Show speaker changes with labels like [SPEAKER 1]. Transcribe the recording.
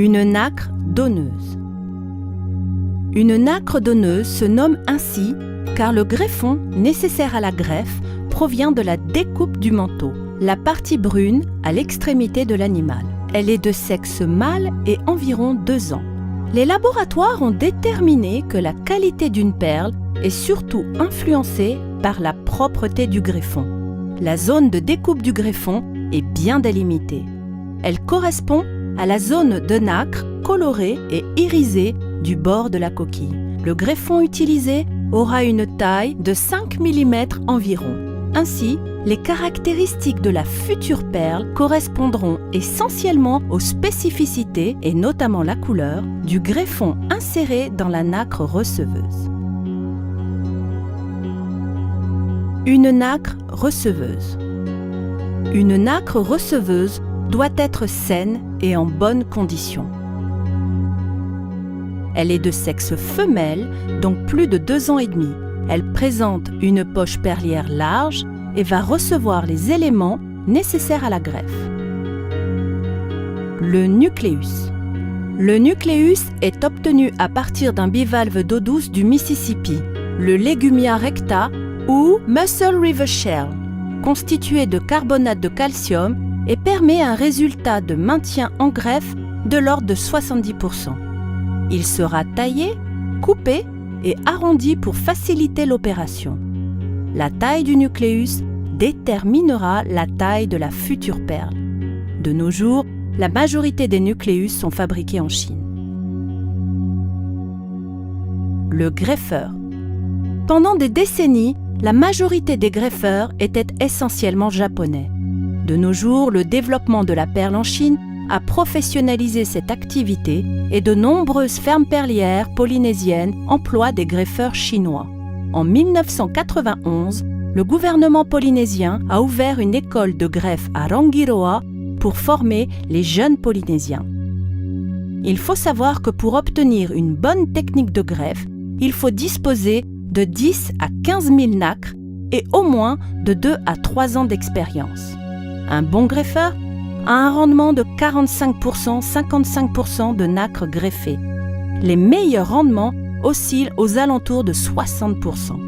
[SPEAKER 1] Une nacre donneuse. Une nacre donneuse se nomme ainsi car le greffon nécessaire à la greffe provient de la découpe du manteau, la partie brune à l'extrémité de l'animal. Elle est de sexe mâle et environ 2 ans. Les laboratoires ont déterminé que la qualité d'une perle est surtout influencée par la propreté du greffon. La zone de découpe du greffon est bien délimitée. Elle correspond à la zone de nacre colorée et irisée du bord de la coquille. Le greffon utilisé aura une taille de 5 mm environ. Ainsi, les caractéristiques de la future perle correspondront essentiellement aux spécificités, et notamment la couleur, du greffon inséré dans la nacre receveuse. Une nacre receveuse. Une nacre receveuse doit être saine et en bonne condition. Elle est de sexe femelle, donc plus de 2 ans et demi. Elle présente une poche perlière large et va recevoir les éléments nécessaires à la greffe. Le nucléus. Le nucléus est obtenu à partir d'un bivalve d'eau douce du Mississippi, le Legumia recta ou Muscle River Shell, constitué de carbonate de calcium et permet un résultat de maintien en greffe de l'ordre de 70%. Il sera taillé, coupé et arrondi pour faciliter l'opération. La taille du nucléus déterminera la taille de la future perle. De nos jours, la majorité des nucléus sont fabriqués en Chine. Le greffeur. Pendant des décennies, la majorité des greffeurs étaient essentiellement japonais. De nos jours, le développement de la perle en Chine a professionnalisé cette activité et de nombreuses fermes perlières polynésiennes emploient des greffeurs chinois. En 1991, le gouvernement polynésien a ouvert une école de greffe à Rangiroa pour former les jeunes Polynésiens. Il faut savoir que pour obtenir une bonne technique de greffe, il faut disposer de 10 à 15 000 nacres et au moins de 2 à 3 ans d'expérience. Un bon greffeur a un rendement de 45%, 55% de nacres greffées. Les meilleurs rendements oscillent aux alentours de 60%.